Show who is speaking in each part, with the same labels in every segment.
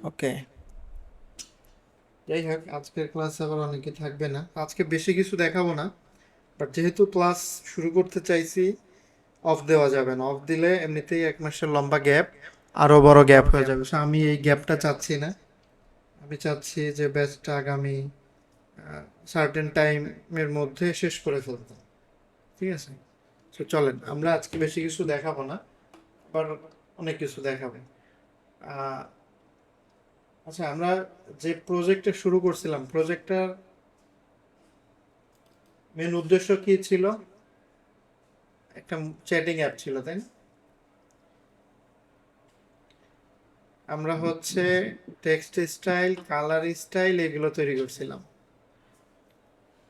Speaker 1: ওকে, যাই হোক আজকের ক্লাসে আবার অনেকে থাকবে না, আজকে বেশি কিছু দেখাবো না। বাট যেহেতু ক্লাস শুরু করতে চাইছি, অফ দেওয়া যাবে না। অফ দিলে এমনিতেই 1 মাসের লম্বা গ্যাপ, আরো বড় গ্যাপ হয়ে যাবে। So, আমি এই গ্যাপটা চাচ্ছি না। আমি চাচ্ছি যে ব্যাচটা আগামী সার্টেন টাইমের মধ্যে শেষ করে ফেলতে। ঠিক আছে, তো চলেন আমরা আজকে বেশি কিছু দেখাবো না, আবার অনেক কিছু দেখাবো। আহ, আচ্ছা, আমরা যে প্রজেক্টটা শুরু করছিলাম, প্রজেক্টটার মেন উদ্দেশ্য কি ছিল? একটা চ্যাটিং অ্যাপ ছিল, তাই না? আমরা হচ্ছে টেক্সট স্টাইল, কালার স্টাইল এগুলো তৈরি করছিলাম।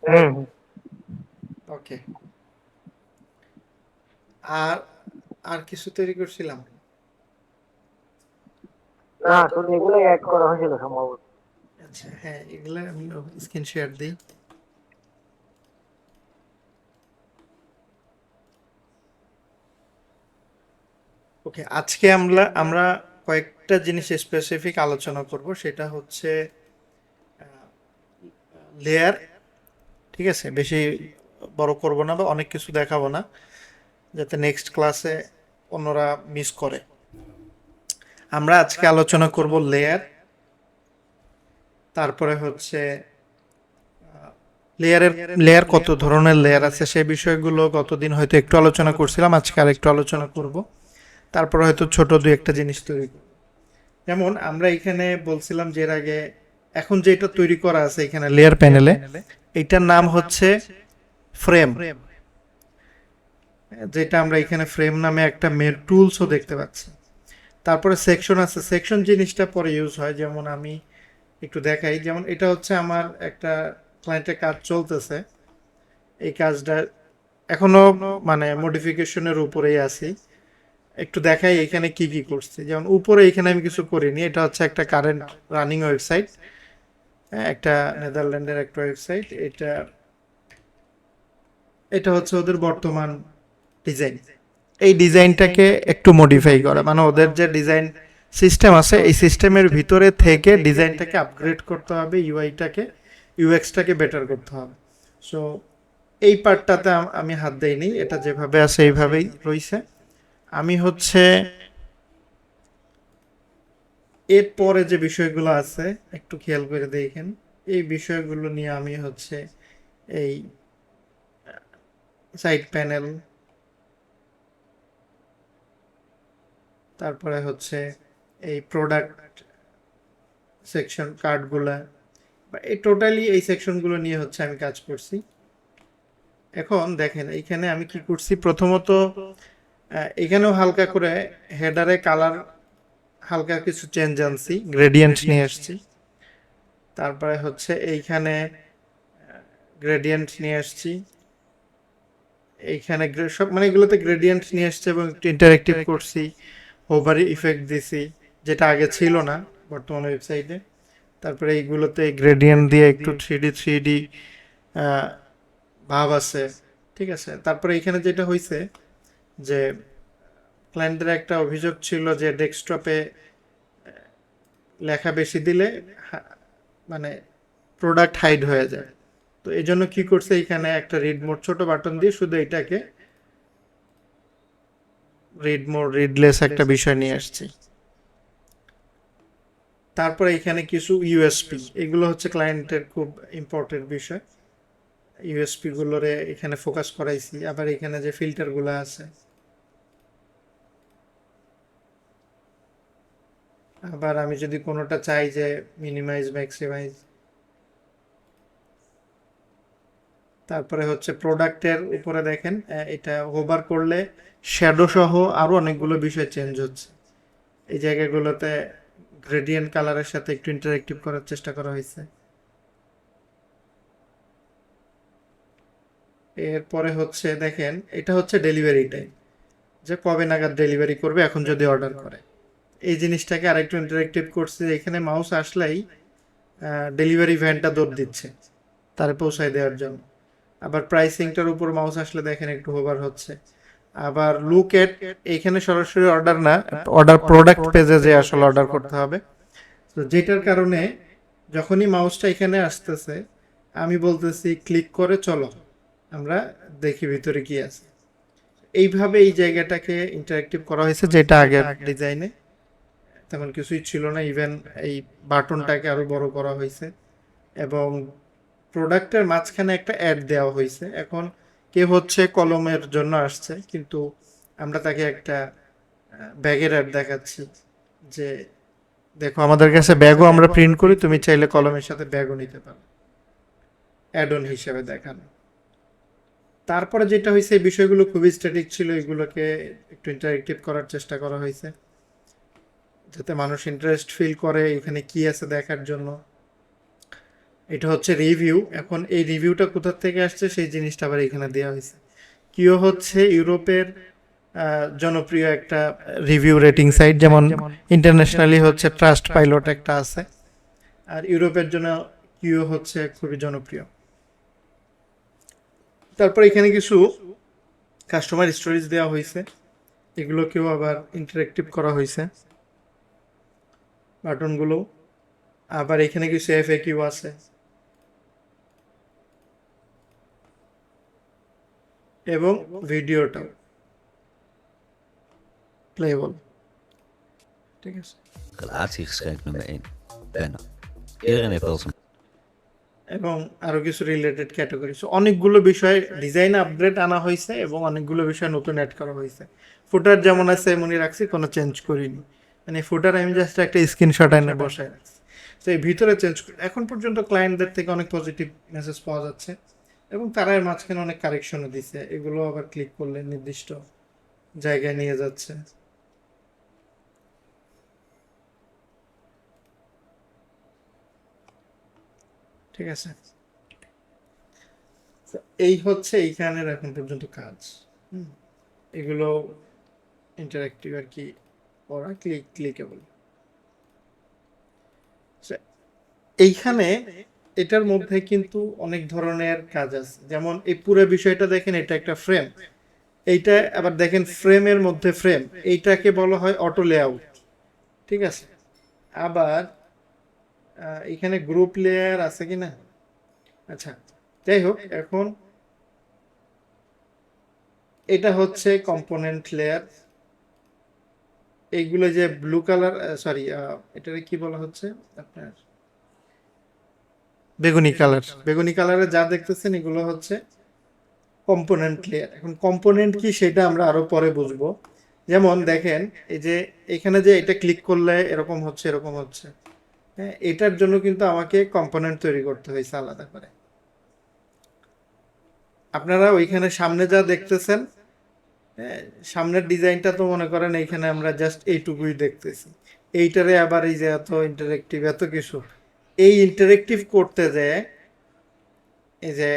Speaker 2: হুম হুম।
Speaker 1: ওকে, আর আর কিছু তৈরি করছিলাম?
Speaker 2: না, শুধু এগুলোই অ্যাড করা হয়েছিল সম্ভবত।
Speaker 1: আচ্ছা হ্যাঁ, এগুলো আমি স্ক্রিন শেয়ার দিই। ওকে, আজকে আমরা আমরা কয়েকটা জিনিস স্পেসিফিক আলোচনা করব। সেটা হচ্ছে লেয়ার। ঠিক আছে, বেশি বড় করব না বা অনেক কিছু দেখাবো না, যাতে নেক্সট ক্লাসে অন্যরা মিস করে। আমরা আজকে আলোচনা করব লেয়ার, তারপরে হচ্ছে লেয়ারের লেয়ার কত ধরনের লেয়ার আছে সেই বিষয়গুলো গতদিন হয়তো একটু আলোচনা করছিলাম, আজকে আর একটু আলোচনা করব। তারপরে হয়তো ছোট দুই একটা জিনিস তৈরি করব। যেমন আমরা এখানে বলছিলাম যে এর আগে, এখন যেটা তৈরি করা আছে এখানে লেয়ার প্যানেলে, এটার নাম হচ্ছে ফ্রেম। যেটা আমরা এখানে ফ্রেম নামে একটা মেন টুলসও দেখতে পাচ্ছি। তারপরে সেকশন আছে, সেকশন জিনিসটা পরে ইউজ হয়। যেমন আমি একটু দেখাই, যেমন এটা হচ্ছে আমার একটা ক্লায়েন্টের কাজ চলতেছে। এই কাজটা এখনো মানে মডিফিকেশনের উপরেই আছি। একটু দেখাই এখানে কি কি করছি। যেমন উপরে এখানে আমি কিছু করিনি, এটা হচ্ছে একটা কারেন্ট রানিং ওয়েবসাইট, একটা নেদারল্যান্ডের একটা ওয়েবসাইট। এটা এটা হচ্ছে ওদের বর্তমান ডিজাইন। এই ডিজাইনটাকে একটু মডিফাই করা, মানে ওদের যে ডিজাইন সিস্টেম আছে এই সিস্টেমের ভিতরে থেকে ডিজাইনটাকে আপগ্রেড করতে হবে, ইউআইটাকে ইউএক্সটাকে বেটার করতে হবে। সো এই পার্টটাতে আমি হাত দেইনি, এটা যেভাবে আছে এইভাবেই রইছে। আমি হচ্ছে এরপরে যে বিষয়গুলো আছে একটু খেয়াল করে দেখেন। এই বিষয়গুলো নিয়ে আমি হচ্ছে এই সাইড প্যানেল, তারপরে হচ্ছে এই প্রোডাক্ট সেকশন কার্ডগুলা, বা এই টোটালি এই সেকশনগুলো নিয়ে হচ্ছে আমি কাজ করছি। এখন দেখেন এইখানে আমি কি করছি। প্রথমত এখানেও হালকা করে হেডারে কালার হালকা কিছু চেঞ্জ আনছি, গ্রেডিয়েন্ট নিয়ে আসছি। তারপরে হচ্ছে এইখানে গ্রেডিয়েন্ট নিয়ে আসছি। এইখানে সব মানে এগুলোতে গ্রেডিয়েন্ট নিয়ে আসছে এবং একটু ইন্টারেক্টিভ করছি, ওভার ইফেক্ট দিছি, যেটা আগে ছিল না বর্তমান ওয়েবসাইটে। তারপরে এইগুলোতে গ্রেডিয়েন্ট দিয়ে একটু থ্রি ডি ভাব আছে। ঠিক আছে, তারপরে এখানে যেটা হয়েছে যে ক্লায়েন্টদের একটা অভিযোগ ছিল যে ডেস্কটপে লেখা বেশি দিলে মানে প্রোডাক্ট হাইড হয়ে যায়। তো এই জন্য কি করছে, এখানে একটা রিড মোড ছোট বাটন দিয়ে শুধু এটাকে রিড মোড রিডলেস একটা বিষয় নিয়ে আসছি। তারপরে এখানে কিছু ইউএসপি, এগুলো হচ্ছে ক্লায়েন্টের খুব ইম্পর্টেন্ট বিষয়। ইউএসপি গুলোরে এখানে ফোকাস করাইছি। আবার এখানে যে ফিল্টার গুলো আছে, আবার আমি যদি কোনোটা চাই যে মিনিমাইজ ম্যাক্সিমাইজ। তারপরে হচ্ছে প্রোডাক্টের উপরে দেখেন এটা হোভার করলে শ্যাডো সহ আরো অনেকগুলো বিষয় চেঞ্জ হচ্ছে। এই জায়গাগুলোতে গ্রেডিয়েন্ট কালারের সাথে একটু ইন্টারেক্টিভ করার চেষ্টা করা হয়েছে। এরপরে হচ্ছে দেখেন, এটা হচ্ছে ডেলিভারি টাইম, যে কবে নাগাদ ডেলিভারি করবে এখন যদি অর্ডার করে। এই জিনিসটাকে আরেকটু ইন্টারেক্টিভ করছে, এখানে মাউস আসলেই ডেলিভারি ভ্যানটা দৌড় দিচ্ছে তারে পৌঁছায় দেওয়ার জন্য। আবার প্রাইসিংটার উপর মাউস আসলে দেখেন একটু হোভার হচ্ছে। আবার লুক এট, এইখানে সরাসরি অর্ডার না, অর্ডার প্রোডাক্ট পেজে যে আসলে অর্ডার করতে হবে। তো যেটার কারণে যখনই মাউসটা এখানে আসতেছে আমি বলতেছি ক্লিক করে চলো আমরা দেখি ভিতরে কি আছে। এইভাবে এই জায়গাটাকে ইন্টারেক্টিভ করা হয়েছে, যেটা আগের ডিজাইনে তেমন কিছুই ছিল না। ইভেন এই বাটনটাকে আরো বড় করা হয়েছে এবং প্রোডাক্টের মাঝখানে একটা অ্যাড দেওয়া হয়েছে। এখন কে হচ্ছে কলমের জন্য আসছে, কিন্তু আমরা তাকে একটা ব্যাগের অ্যাড দেখাচ্ছি যে দেখো আমাদের কাছে ব্যাগও আমরা প্রিন্ট করি, তুমি চাইলে কলমের সাথে ব্যাগও নিতে পারো, অ্যাড অন হিসেবে দেখানো। তারপরে যেটা হয়েছে এই বিষয়গুলো খুবই স্ট্যাটিক ছিল, এগুলোকে একটু ইন্টারেক্টিভ করার চেষ্টা করা হয়েছে যাতে মানুষ ইন্টারেস্ট ফিল করে এখানে কি আছে দেখার জন্য। এটা হচ্ছে রিভিউ। এখন এই রিভিউটা কোথা থেকে আসছে সেই জিনিসটা আবার এখানে দেওয়া হয়েছে। কিও হচ্ছে ইউরোপের জনপ্রিয় একটা রিভিউ রেটিং সাইট, যেমন ইন্টারন্যাশনালি হচ্ছে ট্রাস্ট পাইলট একটা আছে, আর ইউরোপের জন্য কিও হচ্ছে খুবই জনপ্রিয়। তারপর এখানে কিছু কাস্টমার স্টোরিজ দেওয়া হয়েছে, এগুলোকেও আবার ইন্টারেক্টিভ করা হয়েছে বাটনগুলো। আবার এখানে কিছু এফএকিউ আছে এবং ভিডিওটাও প্লেবল। ঠিক আছে,
Speaker 3: Relatiegeschenk nummer 1. Banner. Iedereen heeft wel zijn.
Speaker 1: এবং আরো কিছু রিলেটেড ক্যাটাগরি। অনেকগুলো বিষয় ডিজাইন আপগ্রেড আনা হয়েছে এবং অনেকগুলো বিষয় নতুন অ্যাড করা হয়েছে। ফুটার যেমন আছে এমনই রাখছি, কোনো চেঞ্জ করিনি। মানে ফুটার আমি জাস্ট একটা স্ক্রিনশট এনে বসায় রাখছি। তো এই ভিতরে চেঞ্জ এখন পর্যন্ত ক্লায়েন্টদের থেকে অনেক পজিটিভ মেসেজ পাওয়া যাচ্ছে এবং তারা এর মাঝখানে অনেক কারেকশনও দিছে, এগুলো আবার ক্লিক করলে নির্দিষ্ট জায়গায় নিয়ে যাচ্ছে। ঠিক আছে, এই হচ্ছে এইখানের এখন পর্যন্ত কাজ। এগুলো ইন্টারেক্টিভ আর কি, ওরা ক্লিকেবল। এইখানে এটার মধ্যে কিন্তু অনেক ধরনের কাজ আছে, যেমন এই পুরো বিষয়টা দেখেন, এটা একটা ফ্রেম, এইটা আবার দেখেন ফ্রেমের মধ্যে ফ্রেম, এইটাকে বলা হয় অটো লেআউট। ঠিক আছে, আবার এখানে গ্রুপ লেয়ার আছে কি না, আচ্ছা যাই হোক। এখন এটা হচ্ছে কম্পোনেন্ট লেয়ার। এইগুলো যে ব্লু কালার, সরি এটাকে কি বলা হচ্ছে আপনার, বেগুনি কালার, বেগুনি কালারে যা দেখতেছেন এগুলো হচ্ছে কম্পোনেন্ট লেয়ার। এখন কম্পোনেন্ট কি সেটা আমরা আরো পরে বুঝবো। যেমন দেখেন এই যে এখানে যে এটা ক্লিক করলে এরকম হচ্ছে এরকম হচ্ছে, হ্যাঁ, এটার জন্য কিন্তু আমাকে কম্পোনেন্ট তৈরি করতে হয়েছে আলাদা করে। আপনারা ওইখানে সামনে যা দেখতেছেন, হ্যাঁ, সামনের ডিজাইনটা তো মনে করেন এইখানে আমরা জাস্ট এইটুকুই দেখতেছি, এইটারে আবার এই যে এত ইন্টারেক্টিভ এত কিছু, এই ইন্টারেক্টিভ করতে যায় এই যে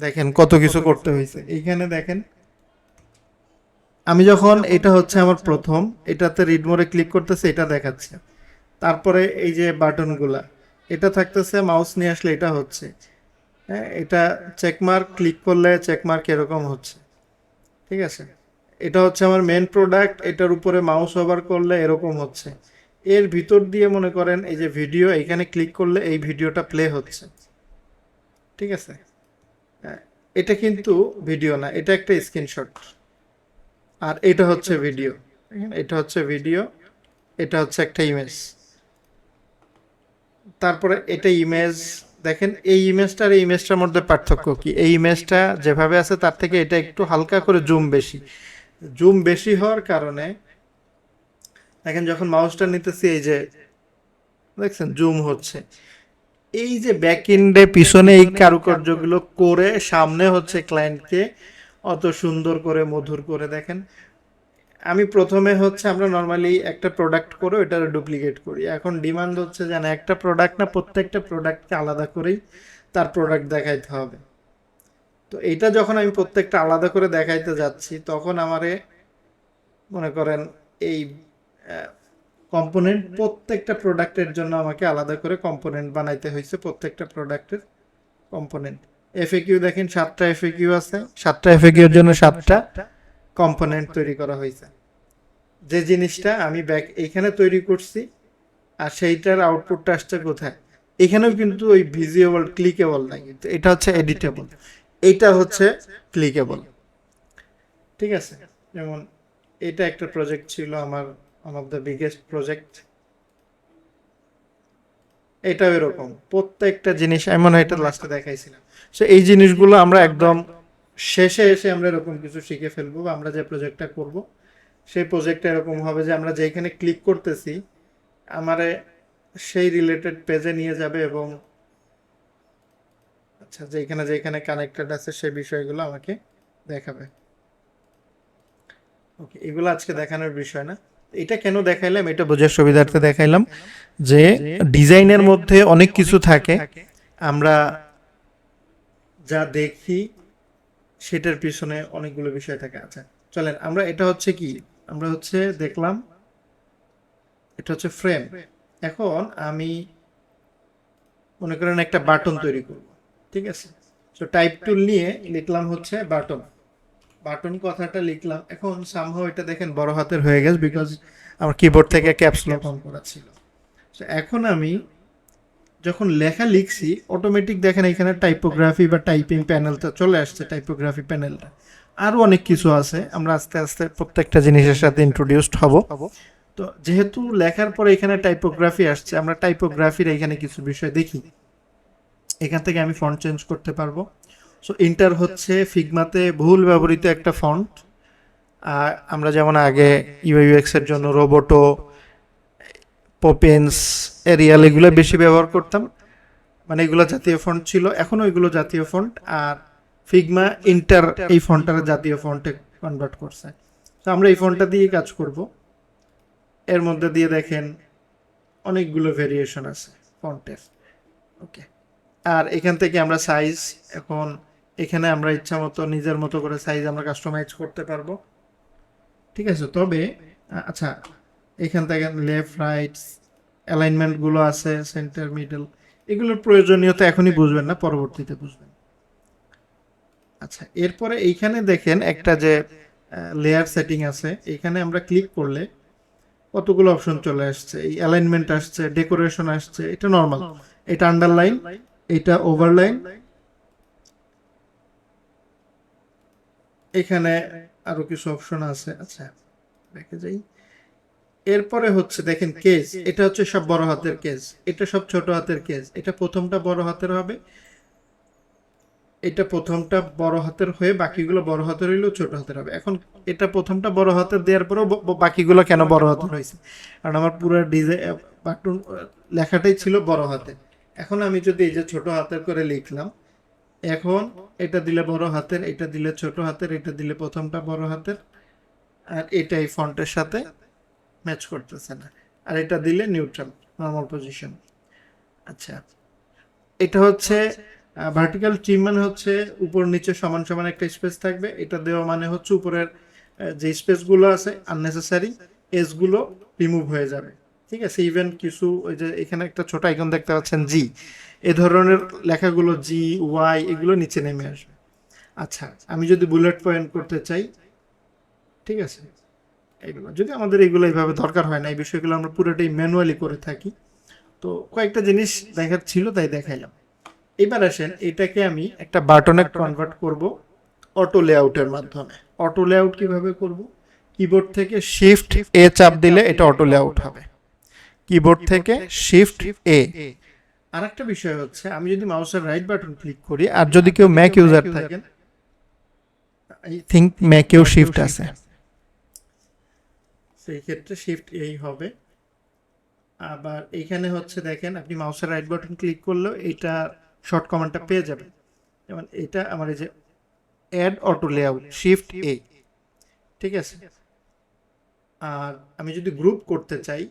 Speaker 1: দেখেন কত কিছু করতে হয়েছে। এইখানে দেখেন আমি যখন এটা হচ্ছে আমার প্রথম, এটাতে রিড মোরে ক্লিক করতেছে, এটা দেখাচ্ছে। তারপরে এই যে বাটনগুলা, এটা থাকতেছে, মাউস নিয়ে আসলে এটা হচ্ছে, হ্যাঁ, এটা চেকমার্ক ক্লিক করলে চেকমার্ক এরকম হচ্ছে। ঠিক আছে, এটা হচ্ছে আমার মেন প্রোডাক্ট, এটার উপরে মাউস ওভার করলে এরকম হচ্ছে। এর ভিতর দিয়ে মনে করেন এই যে ভিডিও, এখানে ক্লিক করলে এই ভিডিওটা প্লে হচ্ছে। ঠিক আছে, এটা কিন্তু ভিডিও না, এটা একটা স্ক্রিনশট, আর এটা হচ্ছে ভিডিও। এটা হচ্ছে ভিডিও, এটা হচ্ছে একটা ইমেজ। তারপরে এটা ইমেজ, দেখেন এই ইমেজটা আর এই ইমেজটার মধ্যে পার্থক্য কি, এই ইমেজটা যেভাবে আছে তার থেকে এটা একটু হালকা করে জুম বেশি। জুম বেশি হওয়ার কারণে দেখেন যখন মাউসটা নিতেছি এই যে দেখছেন জুম হচ্ছে। এই যে ব্যাক এন্ডে পিছনে এই কারুকার্যগুলো করে সামনে হচ্ছে ক্লায়েন্টকে অত সুন্দর করে মধুর করে দেখেন। আমি প্রথমে হচ্ছে আমরা নর্মালি একটা প্রোডাক্ট করে ওইটার ডুপ্লিকেট করি, এখন ডিমান্ড হচ্ছে যে না, একটা প্রোডাক্ট না, প্রত্যেকটা প্রোডাক্টকে আলাদা করেই তার প্রোডাক্ট দেখাইতে হবে। তো এইটা যখন আমি প্রত্যেকটা আলাদা করে দেখাইতে যাচ্ছি, তখন আমারে মনে করেন এই কম্পোনেন্ট প্রত্যেকটা প্রোডাক্টের জন্য আমাকে আলাদা করে কম্পোনেন্ট বানাইতে হয়েছে, প্রত্যেকটা প্রোডাক্টের কম্পোনেন্ট। এফএকিউ দেখেন 7টা এফএকিউ আছে, 7টা এফএকিউর জন্য 7টা কম্পোনেন্ট তৈরি করা হয়েছে। যে জিনিসটা আমি ব্যাক এইখানে তৈরি করছি আর সেইটার আউটপুটটা আসছে কোথায়, এখানেও কিন্তু ওই ভিজিবল ক্লিকেবল নাই, কিন্তু এটা হচ্ছে এডিটেবল, এটা হচ্ছে ক্লিকেবল। ঠিক আছে, যেমন এটা একটা প্রজেক্ট ছিল আমার, one of the biggest project. এটাও এরকম প্রত্যেকটা জিনিস এমন, এটা লাস্টে দেখাইছিলাম। সো এই জিনিসগুলো আমরা একদম শেষে এসে আমরা এরকম কিছু শিখে ফেলবো, বা আমরা যে প্রজেক্টটা করব সেই প্রজেক্টটা এরকম হবে যে আমরা যেখানে ক্লিক করতেছি আমারে সেই রিলেটেড পেজে নিয়ে যাবে, এবং আচ্ছা যেখানে যেখানে কানেক্টেড আছে সেই বিষয়গুলো আমাকে দেখাবে। ওকে, এগুলো আজকে দেখানোর বিষয় না। এটা কেন দেখাইলাম, এটা বোঝার সুবিধার্থে দেখাইলাম যে ডিজাইনের মধ্যে অনেক কিছু থাকে, আমরা যা দেখি সেটার পিছনে অনেকগুলো বিষয় থাকে। আচ্ছা চলেন, আমরা এটা হচ্ছে কি, আমরা হচ্ছে দেখলাম এটা হচ্ছে ফ্রেম। এখন আমি মনে করেন একটা বাটন তৈরি করব, ঠিক আছে। তো টাইপ টুল নিয়ে লিখলাম হচ্ছে বাটন, বাটন কথাটা লিখলাম। এখন সামহাও এটা দেখেন বড় হাতের হয়ে গেছে, বিকজ আমার কিবোর্ড থেকে ক্যাপস লক অন করা ছিল। তো এখন আমি যখন লেখা লিখছি অটোমেটিক দেখেন এখানে টাইপোগ্রাফি বা টাইপিং প্যানেলটা চলে আসছে, টাইপোগ্রাফি প্যানেলটা। আরও অনেক কিছু আছে, আমরা আস্তে আস্তে প্রত্যেকটা জিনিসের সাথে ইন্ট্রোডিউসড হব। তো যেহেতু লেখার পরে এখানে টাইপোগ্রাফি আসছে, আমরা টাইপোগ্রাফির এখানে কিছু বিষয় দেখি। এখান থেকে আমি ফন্ট চেঞ্জ করতে পারবো। সো ইন্টার হচ্ছে ফিগমাতে বহুল ব্যবহৃত একটা ফন্ট। আর আমরা যেমন আগে ইউআইইউএক্স এর জন্য রোবোটো, পপিন্স, এরিয়াল এগুলো বেশি ব্যবহার করতাম, মানে এগুলো জাতীয় ফন্ট ছিল, এখনো এগুলো জাতীয় ফন্ট। আর ফিগমা ইন্টার এই ফন্টটার জাতীয় ফন্টে কনভার্ট করছে। তো আমরা এই ফন্টটা দিয়ে কাজ করব। এর মধ্যে দিয়ে দেখেন অনেকগুলো ভেরিয়েশন আছে ফন্টের। ওকে, আর এখান থেকে আমরা সাইজ, এখন এখানে আমরা ইচ্ছা মতো নিজের মতো করে সাইজ আমরা কাস্টমাইজ করতে পারবো। ঠিক আছে, তবে আচ্ছা এখান থেকে লেফট রাইট অ্যালাইনমেন্টগুলো আছে, সেন্টার মিডল, এগুলোর প্রয়োজনীয়তা এখনই বুঝবেন না, পরবর্তীতে বুঝবেন। আচ্ছা এরপরে এইখানে দেখেন একটা যে লেয়ার সেটিং আছে, এখানে আমরা ক্লিক করলে কতগুলো অপশন চলে আসছে। এই অ্যালাইনমেন্ট আসছে, ডেকোরেশন আসছে, এটা নর্মাল, এটা আন্ডারলাইন, এটা ওভারলাইন, এখানে আরো কিছু অপশন আছে। আচ্ছা দেখে যাই। এরপরে হচ্ছে দেখেন কেস, এটা হচ্ছে সব বড় হাতের কেস, এটা সব ছোট হাতের কেস। এটা প্রথমটা বড় হাতের হবে, এটা প্রথমটা বড় হাতের হয়ে বাকিগুলো বড় হাতের হইলেও ছোট হাতের হবে। এখন এটা প্রথমটা বড় হাতের দেওয়ার পরেও বাকিগুলো কেন বড় হাতের হয়েছে, কারণ আমার পুরো ডিজাইন বাটন লেখাটাই ছিল বড় হাতে। এখন আমি যদি এই যে ছোট হাতের করে লিখলাম, এখন এটা দিলে বড় হাতের, এটা দিলে ছোট হাতের, এটা দিলে প্রথমটা বড় হাতের, আর এটা এই ফন্টের সাথে ম্যাচ করতেছে না, আর এটা দিলে নিউট্রাল নর্মাল পজিশন। আচ্ছা এটা হচ্ছে ভার্টিক্যাল ট্রিম, মানে হচ্ছে উপর নিচে সমান সমান একটা স্পেস থাকবে। এটা দেওয়া মানে হচ্ছে উপরের যে স্পেসগুলো আছে আননেসেসারি এজগুলো রিমুভ হয়ে যাবে। ঠিক আছে, ইভেন কিছু ওই যে এখানে একটা ছোট আইকন দেখতে পাচ্ছেন জি, এ ধরনের লেখাগুলো জি ওয়াই এগুলো নিচে নেমে আসবে। আচ্ছা আমি যদি বুলেট পয়েন্ট করতে চাই, ঠিক আছে, এগুলো যদি আমাদের এগুলো এইভাবে দরকার হয় না, এই বিষয়গুলো আমরা পুরোটাই ম্যানুয়ালি করে থাকি। তো কয়েকটা জিনিস দেখার ছিল তাই দেখাইলাম। এবার আসেন এটাকে আমি একটা বাটনে কনভার্ট করব অটো লেআউটের মাধ্যমে। অটো লেআউট কিভাবে করব, কিবোর্ড থেকে শিফট এ চাপ দিলে এটা অটো লেআউট হবে, কিবোর্ড থেকে শিফট এ। আরেকটা বিষয় হচ্ছে আমি যদি মাউসের রাইট বাটন ক্লিক করি, আর যদি কেউ ম্যাক ইউজার থাকেন, আই থিঙ্ক ম্যাকেও শিফট আছে, সেই ক্ষেত্রে শিফট এই হবে। আবার এইখানে হচ্ছে দেখেন আপনি মাউসের রাইট বাটন ক্লিক করলেও এটা শর্ট কমান্ডটা পেয়ে যাবেন। যেমন এটা আমার এই যে অ্যাড অটো লেআউট, শিফট এ, ঠিক আছে। আর আমি যদি গ্রুপ করতে চাই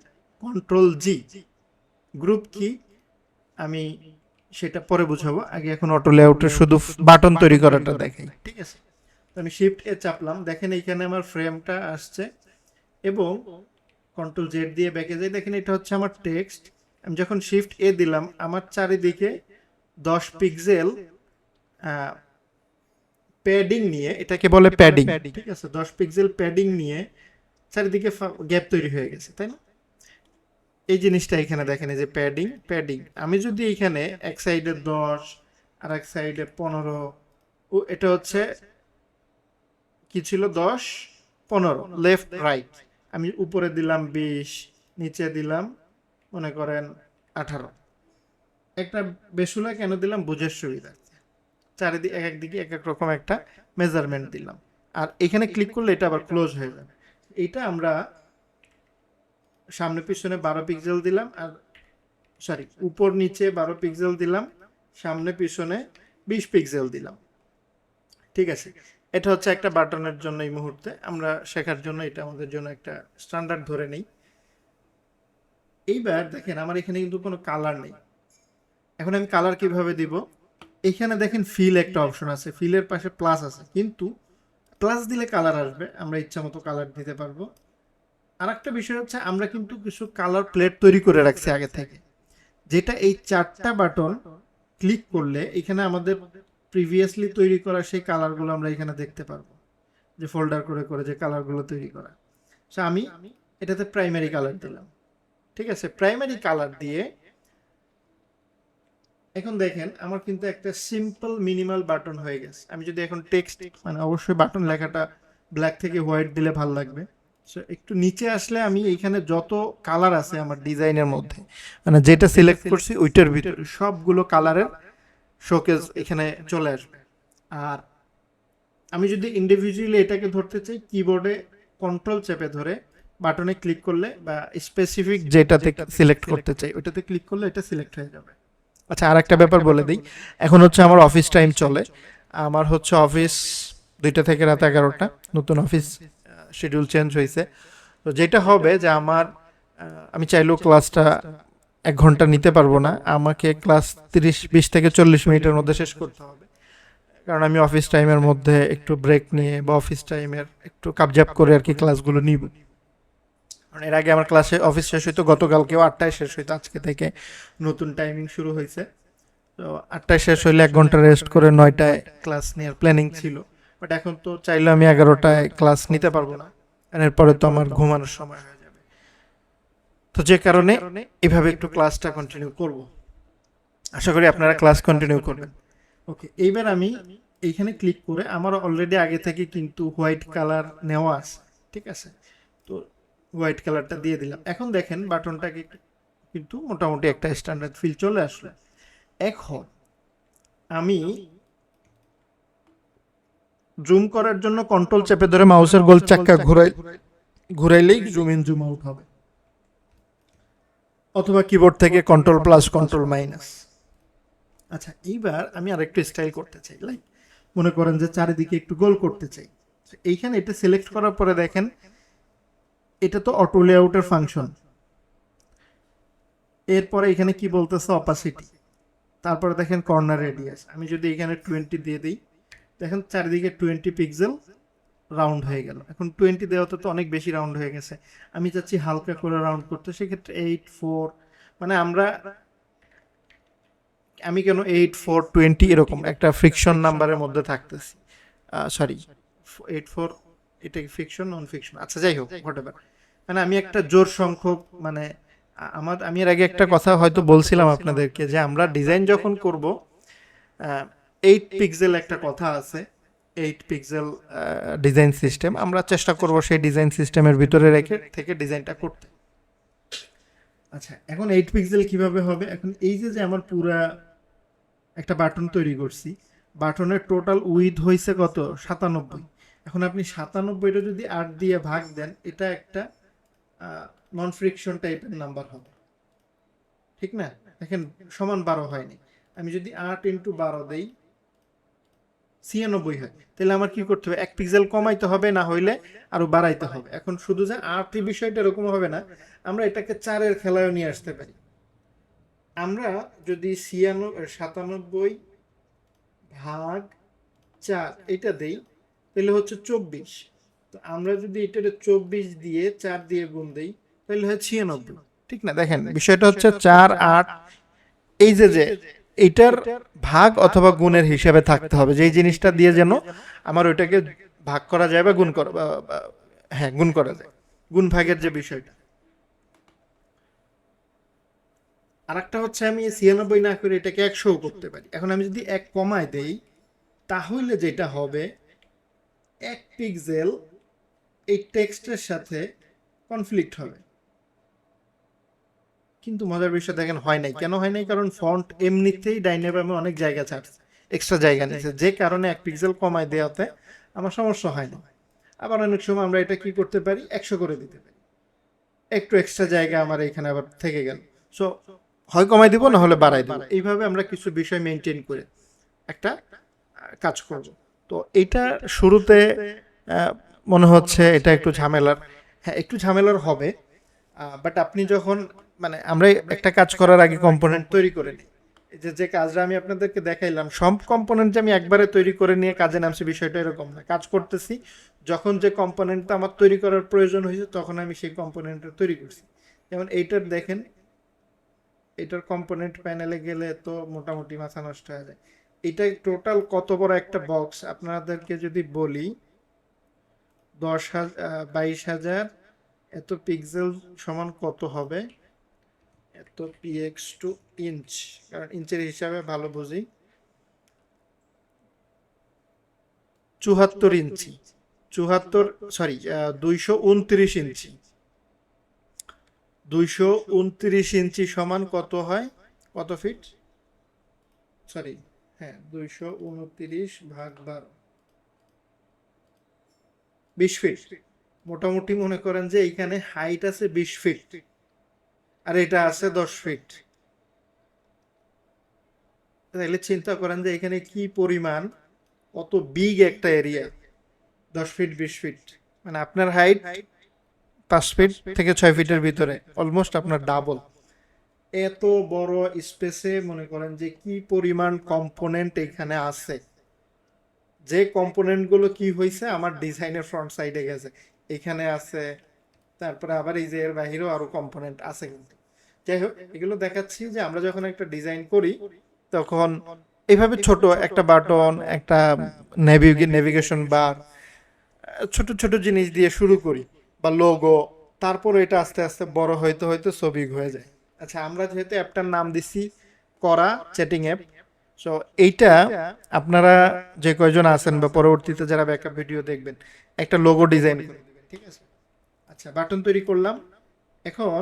Speaker 1: কন্ট্রোল জি। গ্রুপ কি আমি সেটা পরে বুঝাবো, আগে এখন অটো লেআউটের শুধু বাটন তৈরি করাটা দেখাই। ঠিক আছে, তো আমি শিফট এ চাপলাম, দেখেন এইখানে আমার ফ্রেমটা আসছে, এবং কন্ট্রোল জেড দিয়ে ব্যাকে যাই, দেখেন এটা হচ্ছে আমার টেক্সট। আমি যখন শিফট এ দিলাম আমার চারিদিকে 10 পিক্সেল প্যাডিং নিয়ে, এটাকে বলে প্যাডিং, ঠিক আছে, 10 পিক্সেল প্যাডিং নিয়ে চারিদিকে গ্যাপ তৈরি হয়ে গেছে, তাই না? এই জিনিসটা এখানে দেখেন, এই যে প্যাডিং প্যাডিং, আমি যদি এখানে এক সাইডে 10 আর এক সাইডে 15, ও এটা হচ্ছে কি ছিল, 10 15 লেফট রাইট, আমি উপরে দিলাম 20, নিচে দিলাম মনে করেন 18। একটা বেসুলা কেন দিলাম, বুঝের সুবিধা, চারিদিকে এক একদিকে এক এক রকম একটা মেজারমেন্ট দিলাম। আর এখানে ক্লিক করলে এটা আবার ক্লোজ হয়ে যাবে। এইটা আমরা সামনে পিছনে 12 পিক্সেল দিলাম, আর সরি উপর নিচে 12 পিক্সেল দিলাম, সামনে পিছনে 20 পিক্সেল দিলাম। ঠিক আছে, এটা হচ্ছে একটা বাটনের জন্য এই মুহূর্তে আমরা শেখার জন্য, এটা আমাদের জন্য একটা স্ট্যান্ডার্ড ধরে নেই। এইবার দেখেন আমার এখানে কিন্তু কোনো কালার নেই। এখন আমি কালার কিভাবে দিব, এখানে দেখেন ফিল একটা অপশন আছে, ফিলের পাশে প্লাস আছে, কিন্তু প্লাস দিলে কালার আসবে, আমরা ইচ্ছা মতো কালার দিতে পারবো। আর একটা বিষয় হচ্ছে আমরা কিন্তু কিছু কালার প্লেট তৈরি করে রাখছি আগে থেকে, যেটা এই 4টা বাটন ক্লিক করলে এখানে আমাদের প্রিভিয়াসলি তৈরি করা সেই কালারগুলো আমরা এখানে দেখতে পারবো, যে ফোল্ডার করে করে যে কালারগুলো তৈরি করা। সো আমি এটাতে প্রাইমারি কালার দিলাম। ঠিক আছে, প্রাইমারি কালার দিয়ে এখন দেখেন আমার কিন্তু একটা সিম্পল মিনিমাল বাটন হয়ে গেছে। আমি যদি এখন টেক্সট, মানে অবশ্যই বাটন লেখাটা ব্ল্যাক থেকে হোয়াইট দিলে ভালো লাগবে। সো একটু নিচে আসলে আমি এইখানে যত কালার আছে আমার ডিজাইনের মধ্যে, মানে যেটা সিলেক্ট করছি ওইটার ভিতরে সবগুলো কালারের শোকেস এখানে চলে আসবে। আর আমি যদি ইন্ডিভিজুয়ালি এটাকে ধরতে চাই, কিবোর্ডে কন্ট্রোল চেপে ধরে বাটনে ক্লিক করলে, বা স্পেসিফিক যেটাতে সিলেক্ট করতে চাই ওইটাতে ক্লিক করলে এটা সিলেক্ট হয়ে যাবে। আচ্ছা, আর একটা ব্যাপার বলে দিই, এখন হচ্ছে আমার অফিস টাইম চলে, আমার হচ্ছে অফিস 2টা থেকে রাত 11টা, নতুন অফিস শিডিউল চেঞ্জ হয়েছে। তো যেটা হবে যে আমার আমি চাইলেও ক্লাসটা 1 ঘন্টা নিতে পারবো না, আমাকে ক্লাস 20 থেকে 40 মিনিটের মধ্যে শেষ করতে হবে, কারণ আমি অফিস টাইমের মধ্যে একটু ব্রেক নিয়ে বা অফিস টাইমের একটু কাবজাব করে আর কি ক্লাসগুলো নিব। কারণ এর আগে আমার ক্লাসে অফিস শেষ হইতো গতকালকেও 8টায় শেষ হইতো, আজকে থেকে নতুন টাইমিং শুরু হয়েছে। তো 8টায় শেষ হইলে 1 ঘন্টা রেস্ট করে 9টায় ক্লাস নেওয়ার প্ল্যানিং ছিল, বাট এখন তো চাইলে আমি 11টায় ক্লাস নিতে পারবো না, কারণ এরপরে তো আমার ঘুমানোর সময় হয়ে যাবে। তো যে কারণে এভাবে একটু ক্লাসটা কন্টিনিউ করব, আশা করি আপনারা ক্লাস কন্টিনিউ করবেন। ওকে, এইবার আমি এইখানে ক্লিক করে, আমার অলরেডি আগে থেকে কিন্তু হোয়াইট কালার নেওয়া আছে। ঠিক আছে, তো হোয়াইট কালারটা দিয়ে দিলাম। এখন দেখেন বাটনটাকে কিন্তু মোটামুটি একটা স্ট্যান্ডার্ড ফিল চলে আসলো। এখন আমি জুম করার জন্য কন্ট্রোল চেপে ধরে মাউসের গোল চাক্কা ঘুরাইলেই জুম ইন জুম আউট হবে, অথবা কিবোর্ড থেকে কন্ট্রোল প্লাস কন্ট্রোল মাইনাস। আচ্ছা, এইবার আমি আরেকটু স্টাইল করতে চাই, লাইক মনে করেন যে চারিদিকে একটু গোল করতে চাই। এইখানে এটা সিলেক্ট করার পরে দেখেন এটা তো অটো লেআউটের ফাংশন, এরপরে এখানে কি বলতেছে অপাসিটি, তারপরে দেখেন কর্নার রেডিয়াস, আমি যদি এখানে 20 দিয়ে দিই, দেখেন চারিদিকে 20 পিক্সেল রাউন্ড হয়ে গেল। এখন 20 দেওয়াতে তো অনেক বেশি রাউন্ড হয়ে গেছে, আমি চাচ্ছি হালকা করে রাউন্ড করতে, সেক্ষেত্রে 8 4, মানে আমি কেন 8 4 20 এরকম একটা ফ্রিকশন নাম্বারের মধ্যে থাকতেছি, সরি 8 4, এটা কি ফিকশন নন ফিকশন, আচ্ছা যাই হোক হোয়াটএভার, মানে আমি একটা জোর সংখ্যক, মানে আমি এর আগে একটা কথা হয়তো বলছিলাম আপনাদেরকে, যে আমরা ডিজাইন যখন করব 8 পিক্সেল একটা কথা আছে, 8 পিক্সেল ডিজাইন সিস্টেম, আমরা চেষ্টা করব সেই ডিজাইন সিস্টেমের ভিতরে রেখে থেকে ডিজাইনটা করতে। আচ্ছা, এখন 8 পিক্সেল কিভাবে হবে, এখন এই যে আমার পুরা একটা বাটন তৈরি করছি, বাটনের টোটাল উইথ হয়েছে কত, 97। এখন আপনি 97টা যদি 8 দিয়ে ভাগ দেন, এটা একটা নন ফ্রিকশন টাইপের নাম্বার হবে, ঠিক না? দেখেন সমান 12 হয়নি, আমি যদি 8 × 12 দেই 96 হয়, তাহলে আমার কি করতে হবে, 1 পিক্সেল কমাইতে হবে, না হইলে আরো বাড়াইতে হবে। এখন শুধু যে 8 বিষয়টা এরকম হবে না, আমরা এটাকে 4-এর খেলায়ও নিয়ে আসতে পারি। আমরা যদি 97 ভাগ 4 এটা দেই, তাহলে হচ্ছে 24। তো আমরা যদি এটা 24 দিয়ে 4 দিয়ে গুণ দেই, তাহলে হয় 96, ঠিক না? দেখেন বিষয়টা হচ্ছে 4 8, এই যে এইটার ভাগ অথবা গুণের হিসাবে থাকতে হবে, যেই জিনিসটা দিয়ে যেন আমার ওইটাকে ভাগ করা যায় বা গুণ করা, হ্যাঁ গুণ করা যায়, গুণ ভাগের যে বিষয়টা। আর একটা হচ্ছে আমি 96 না করে এটাকে 100 করতে পারি। এখন আমি যদি 1 কমায় দেই তাহলে যেটা হবে 1 পিক্সেল এই টেক্সটের সাথে কনফ্লিক্ট হবে। কিন্তু মজার বিষয় দেখেন হয় নাই। কেন হয় নাই? কারণ ফন্ট এমনিতেই ডাইনামে অনেক জায়গা ছাড়ছে, এক্সট্রা জায়গা নিচ্ছে, যে কারণে 1 পিক্সেল কমায় দেওয়াতে আমার সমস্যা হয় না। আবার অনেক সময় আমরা এটা কি করতে পারি, 100 করে দিতে পারি, একটু এক্সট্রা জায়গা আমার এখানে আবার থেকে গেল। সো হয় কমাই দিব না হলে বাড়াই দেবো, এইভাবে আমরা কিছু বিষয় মেনটেন করে একটা কাজ করব। তো এটা শুরুতে মনে হচ্ছে এটা একটু ঝামেলার, হ্যাঁ একটু ঝামেলার হবে। বাট আপনি যখন মানে আমরা একটা কাজ করার আগে কম্পোনেন্ট তৈরি করে নিই, এই যে যে কাজটা আমি আপনাদেরকে দেখাইলাম সব কম্পোনেন্ট যে আমি একবারে তৈরি করে নিয়ে কাজে নামছি বিষয়টা এরকম না। কাজ করতেছি, যখন যে কম্পোনেন্টটা আমার তৈরি করার প্রয়োজন হয়েছে তখন আমি সেই কম্পোনেন্টটা তৈরি করছি। যেমন এইটার দেখেন, এটার কম্পোনেন্ট প্যানেলে গেলে তো মোটামুটি মাথা নষ্ট হয়ে যায়। এটা টোটাল কত বড় একটা বক্স আপনাদেরকে যদি বলি, 22,000 এত পিক্সেল সমান কত হবে, এত পিএক্স টু ইঞ্চ, কারণ ইঞ্চের হিসাবে ভালো বুঝি, 74 ইঞ্চি, 229 ইঞ্চি, 229 ইঞ্চি সমান কত হয়, কত ফিট, সরি হ্যাঁ 229 ভাগ 12, 20 ফিট। মোটামুটি মনে করেন যে এইখানে হাইট আছে 20 ফিট আর এটা আছে 10 ফিট। তাহলে চিন্তা করেন যে এখানে কি পরিমাণ, কত বিগ একটা এরিয়া, 10 ফিট 20 ফিট, মানে আপনার হাইট 5 ফিট থেকে 6 ফিটের ভিতরে, অলমোস্ট আপনার ডাবল। এত বড় স্পেসে মনে করেন যে কি পরিমাণ কম্পোনেন্ট এখানে আছে, যে কম্পোনেন্টগুলো কি হয়েছে আমার ডিজাইনের ফ্রন্ট সাইডে গেছে, এখানে আছে, তারপরে আবার এই যে এর বাহিরেও আরো কম্পোনেন্ট আছে। কিন্তু যাই হোক, এগুলো দেখাচ্ছি যে আমরা যখন একটা ডিজাইন করি তখন এইভাবে ছোট একটা বাটন, একটা নেভিগেশন বার, ছোট ছোট জিনিস দিয়ে শুরু করি, বা লোগো, তারপর এটা আস্তে আস্তে বড় হইতে হইতে ছবি হয়ে যায়। আচ্ছা, আমরা যেহেতু অ্যাপটার নাম দিছি করা চ্যাটিং অ্যাপ, সো এইটা আপনারা যে কয়জন আছেন বা পরবর্তীতে যারা ব্যাকআপ ভিডিও দেখবেন একটা লোগো ডিজাইন করে দিবেন, ঠিক আছে? আচ্ছা, বাটন তৈরি করলাম। এখন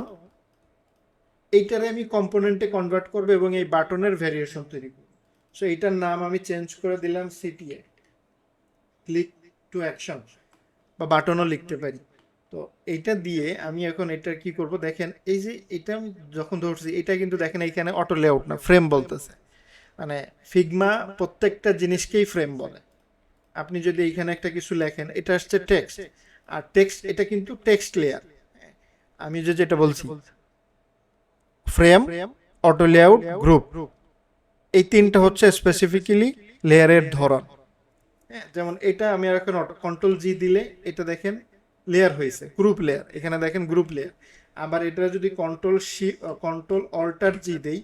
Speaker 1: এইটারে আমি কম্পোনেন্টে কনভার্ট করব এবং এই বাটনের ভ্যারিয়েশন তৈরি করব। সো এইটার নাম আমি চেঞ্জ করে দিলাম সিটিএ, ক্লিক টু অ্যাকশন, বা বাটনও লিখতে পারি। তো এইটা দিয়ে আমি এখন এটা কি করব, দেখেন এই যে এটা আমি যখন ধরছি এটা কিন্তু দেখেন এইখানে অটো লেআউট না, ফ্রেম বলতেছে। মানে ফিগমা প্রত্যেকটা জিনিসকেই ফ্রেম বলে। আপনি যদি এইখানে একটা কিছু লেখেন, এটা আসছে টেক্সট, আর টেক্সট এটা কিন্তু টেক্সট লেয়ার। আমি যে যেটা বলছি ফ্রেম, অটো লেআউট, গ্রুপ, এই তিনটা হচ্ছে স্পেসিফিক্যালি লেয়ারের ধরন। হ্যাঁ, যেমন এটা আমি আর এখন কন্ট্রোল জি দিলে এটা দেখেন লেয়ার হয়েছে, গ্রুপ লেয়ার, এখানে দেখেন গ্রুপ লেয়ার। আবার এটা যদি কন্ট্রোল অল্টার জি দেই,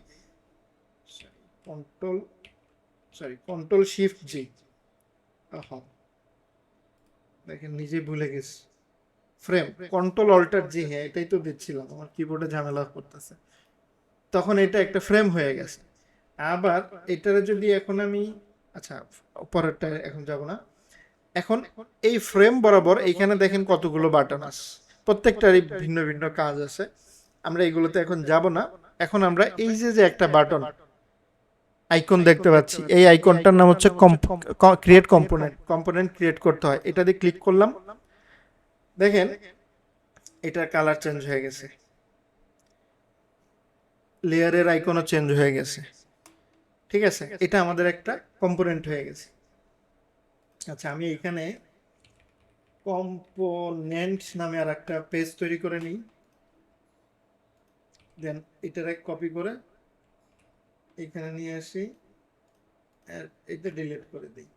Speaker 1: কন্ট্রোল শিফট জি, দেখেন নিজেই ভুলে গেছি, ফ্রেম, কন্ট্রোল অল্টার জি, হ্যাঁ এটাই তো দিচ্ছিলাম, আমার কিবোর্ডে ঝামেলা করতেছে, তখন এটা একটা ফ্রেম হয়ে গেছে। আবার এটারে যদি এখন আমি, আচ্ছা পরেরটা এখন যাব না, এখন এই ফ্রেম বরাবর এইখানে দেখেন কতগুলো বাটন আছে, প্রত্যেকটারই ভিন্ন ভিন্ন কাজ আছে। আমরা এগুলোতে এখন যাব না। এখন আমরা এই যে যে একটা বাটন আইকন দেখতে পাচ্ছি, এই আইকনটার নাম হচ্ছে ক্রিয়েট কম্পোনেন্ট ক্রিয়েট করতে হয়, এটা দিয়ে ক্লিক করলাম, দেখেন এটার কালার চেঞ্জ হয়ে গেছে, লেয়ারের আইকনও চেঞ্জ হয়ে গেছে, ঠিক আছে? এটা আমাদের একটা কম্পোনেন্ট হয়ে গেছে। আচ্ছা, আমি এখানে কম্পোনেন্ট নামে আর একটা পেজ তৈরি করে নিই, দেন এটারে কপি করে এখানে নিয়ে আসি, আর এটা ডিলিট করে দিই।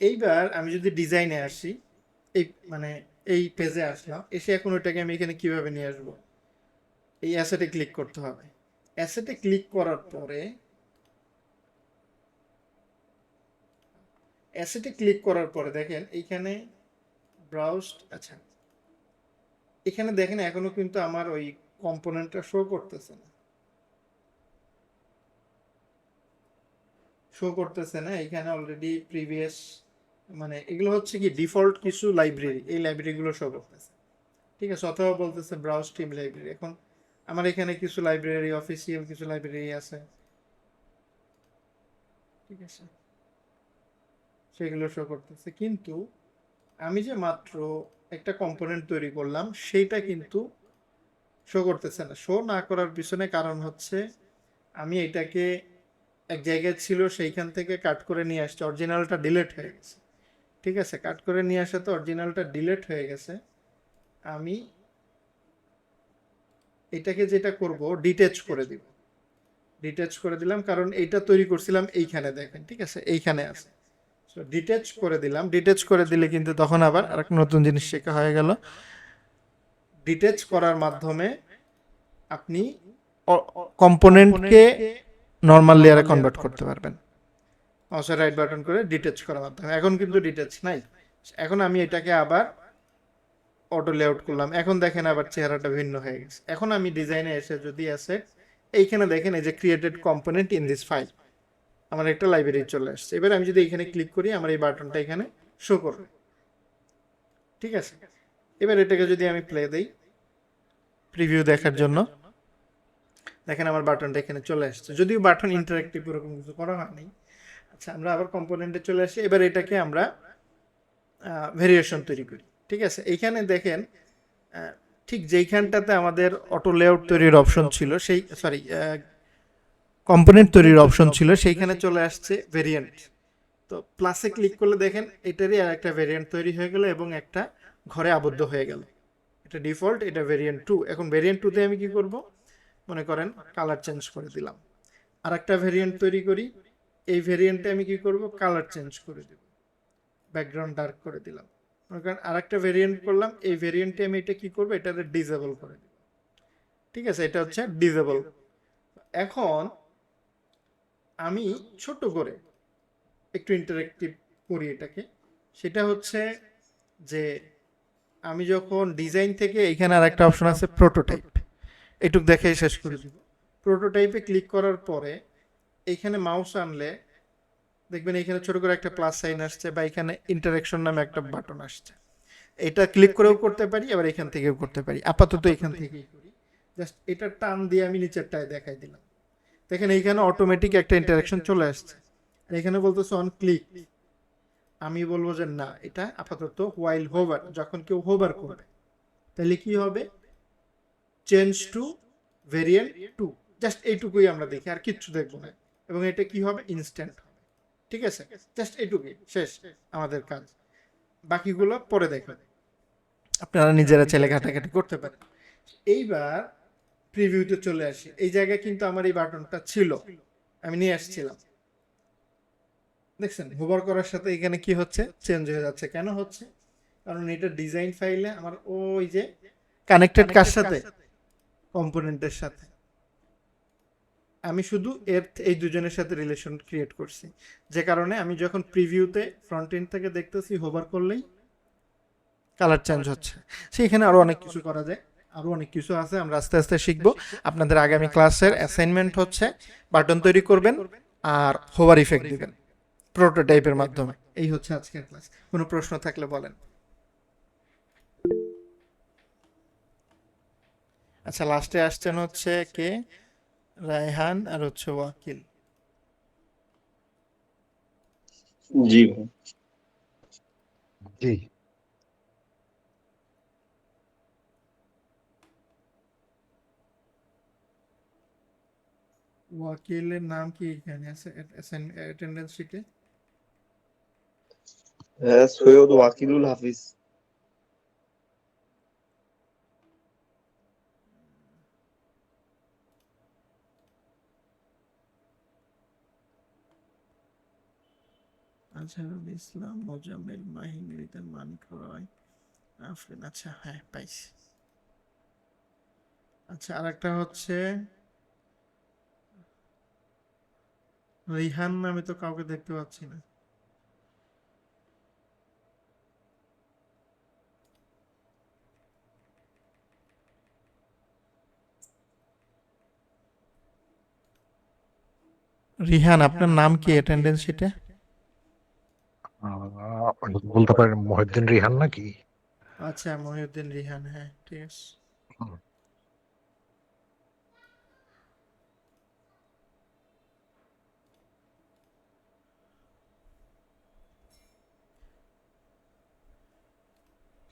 Speaker 1: এইবার আমি যদি ডিজাইনে আসি, এই মানে এই পেজে আসলাম, এসে এখন ওইটাকে আমি এখানে কিভাবে নিয়ে আসবো, এই অ্যাসেটে ক্লিক করতে হবে। অ্যাসেটে ক্লিক করার পরে দেখেন এইখানে ব্রাউজ, আচ্ছা এখানে দেখেন এখনো কিন্তু আমার ওই কম্পোনেন্টটা শো করতেছে না, এখানে অলরেডি প্রিভিয়াস, মানে এগুলো হচ্ছে কি ডিফল্ট কিছু লাইব্রেরি, এই লাইব্রেরিগুলো শো করতেছে। ঠিক আছে, অথবা বলতেছে ব্রাউজ টিম লাইব্রেরি। এখন আমার এখানে কিছু লাইব্রেরি, অফিসিয়াল কিছু লাইব্রেরি আছে, ঠিক আছে, সেগুলো শো করতেছে। কিন্তু আমি যে মাত্র একটা কম্পোনেন্ট তৈরি করলাম সেইটা কিন্তু শো করতেছে না। শো না করার পিছনে কারণ হচ্ছে আমি এটাকে এক জায়গায় ছিল সেইখান থেকে কাট করে নিয়ে আসছি, অরিজিনালটা ডিলিট হয়ে গেছে। ঠিক আছে, কাট করে নিয়ে আসাতে অরিজিনালটা ডিলিট হয়ে গেছে। আমি এটাকে যেটা করব ডিটেচ করে দিব, ডিটেচ করে দিলাম, কারণ এইটা তৈরি করছিলাম এইখানে, দেখেন ঠিক আছে, এইখানে আছে। সো ডিটেচ করে দিলাম, ডিটেচ করে দিলে কিন্তু তখন আবার আরেক নতুন জিনিস শেখা হয়ে গেল। ডিটেচ করার মাধ্যমে আপনি কম্পোনেন্টকে নর্মাল লেয়ারে কনভার্ট করতে পারবেন, মাউসের রাইট বাটন করে ডিটেচ করার মাধ্যমে। এখন কিন্তু ডিটেচ নাই, এখন আমি এটাকে আবার অটো লেআউট করলাম, এখন দেখেন আবার চেহারাটা ভিন্ন হয়ে গেছে। এখন আমি ডিজাইনে এসে যদি অ্যাসেট, এইখানে দেখেন এই যে created component in this file, আমার একটা লাইব্রেরি চলে আসছে। এবার আমি যদি এখানে ক্লিক করি আমার এই বাটনটা এখানে শো করবে, ঠিক আছে। এবার এটাকে যদি আমি প্লে দেই প্রিভিউ দেখার জন্য, দেখেন আমার বাটনটা এখানে চলে আসছে, যদিও বাটন ইন্টারেক্টিভ এরকম কিছু করা হয়নি। আচ্ছা, আমরা আবার কম্পোনেন্টে চলে আসি। এবার এটাকে আমরা ভেরিয়েশন তৈরি করি, ঠিক আছে। এইখানে দেখেন ঠিক যেইখানটাতে আমাদের অটো লেআউট তৈরির অপশন ছিল, সেই সরি কম্পোনেন্ট তৈরির অপশন ছিল, সেইখানে চলে আসছে ভেরিয়েন্ট। তো প্লাসে ক্লিক করলে দেখেন এটারই আর একটা ভেরিয়েন্ট তৈরি হয়ে গেল এবং একটা ঘরে আবদ্ধ হয়ে গেল। এটা ডিফল্ট, এটা ভেরিয়েন্ট 2। এখন ভেরিয়েন্ট 2তে আমি কি করব, মনে করেন কালার চেঞ্জ করে দিলাম, আর একটা ভেরিয়েন্ট তৈরি করি, এই ভেরিয়েন্টে আমি কি করব, কালার চেঞ্জ করে দেব, ব্যাকগ্রাউন্ড ডার্ক করে দিলাম। মনে করেন আর একটা ভেরিয়েন্ট করলাম, এই ভেরিয়েন্টে আমি এটা কি করব, এটাতে ডিসেবল করে দেব, ঠিক আছে, এটা হচ্ছে ডিসেবল। এখন আমি ছোট করে একটু ইন্টারেক্টিভ করি এটাকে, সেটা হচ্ছে যে আমি যখন ডিজাইন থেকে এখানে আর একটা অপশন আছে প্রোটোটাইপ, এটুক দেখে শেষ করে দিব। প্রোটোটাইপে ক্লিক করার পরে এইখানে মাউস আনলে দেখবেন এখানে ছোট করে একটা প্লাস সাইন আসছে, বা এখানে ইন্টারেকশন নামে একটা বাটন আসছে। এটা ক্লিক করেও করতে পারি, আবার এখান থেকেও করতে পারি। আপাতত এখান থেকেই করি, জাস্ট এটা টান দিয়ে আমি নিচেরটায় দেখাই দিলাম। দেখেন এইখানে অটোমেটিক একটা ইন্টারেকশন চলে আসছে, আর এখানে বলতেছে অন ক্লিক। আমি বলবো যে না, এটা আপাতত হোয়াইল হোভার, যখন কেউ হোভার করবে তাহলে কি হবে, চেঞ্জ টু ভেরিয়েন্ট 2, জাস্ট এইটুকুই আমরা দেখি, আর কিচ্ছু দেখবো না। এবং এটা কি হবে, ইনস্ট্যান্ট হবে, ঠিক আছে, জাস্ট এইটুকুই শেষ আমাদের কাজ, বাকিগুলো পরে দেখবেন, আপনারা নিজেরা চাইলে ঘাটাঘাটি করতে পারেন। এইবার প্রিভিউতে চলে আসি। এই জায়গায় কিন্তু আমার এই বাটনটা ছিল, আমি নিয়ে আসছিলাম, দেখছেন হোভার করার সাথে এখানে কি হচ্ছে, চেঞ্জ হয়ে যাচ্ছে। কেন হচ্ছে, কারণ এটা ডিজাইন ফাইলে আমার ওই যে কানেক্টেড কার সাথে, কম্পোনেন্টের সাথে। আমি শুধু এই দুজনের সাথে রিলেশন ক্রিয়েট করছি, যে কারণে আমি যখন প্রিভিউতে ফ্রন্ট এন্ড থেকে দেখতেছি হোভার করলেই কালার চেঞ্জ হচ্ছে। সেইখানে আরো অনেক কিছু করা যায়, আরো অনেক কিছু আছে, আমরা আস্তে আস্তে শিখবো। আপনাদের আগামী ক্লাসের অ্যাসাইনমেন্ট হচ্ছে বাটন তৈরি করবেন আর হোভার ইফেক্ট দিবেন প্রোটোটাইপের মাধ্যমে। এই হচ্ছে আজকের ক্লাস। কোনো প্রশ্ন থাকলে বলেন। আচ্ছা, লাস্টে আসছেন হচ্ছে কে, রায়হান আর হচ্ছে ওয়াকিল।
Speaker 4: জি ভাই।
Speaker 3: জি।
Speaker 1: ওয়াকিলের নাম কি এখানে আছে অ্যাটেন্ডেন্স শিটে?
Speaker 4: হ্যাঁ, সৈয়দ ওয়াকিলুল হাফিজ।
Speaker 1: আজহারুল ইসলাম, মোজাম্মেল, মাহিন, রিতান, মানিক রয়, আফরিন। আচ্ছা হ্যাঁ পাইছি। আচ্ছা, আর একটা হচ্ছে রিহান নামে তো কাউকে দেখতে পাচ্ছি না। রিহান, আপনার নাম কি অ্যাটেন্ডেন্স শিটে?
Speaker 5: বলতে পারেন মহিউদ্দিন রিহান নাকি?
Speaker 1: আচ্ছা, মহিউদ্দিন রিহান, হ্যাঁ ঠিক আছে।
Speaker 5: হুম।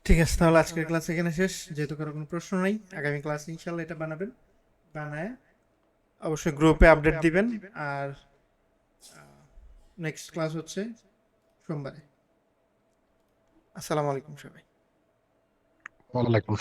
Speaker 1: ঠিক আছে, তাহলে আজকের ক্লাস এখানে শেষ। যেহেতু কারো কোনো প্রশ্ন নেই, আগামী ক্লাস ইনশাল্লাহ এটা বানাবেন, বানায় অবশ্যই গ্রুপে আপডেট দিবেন। আর নেক্সট ক্লাস হচ্ছে সোমবারে। আসসালামু আলাইকুম সবাই।
Speaker 5: ওয়ালাইকুম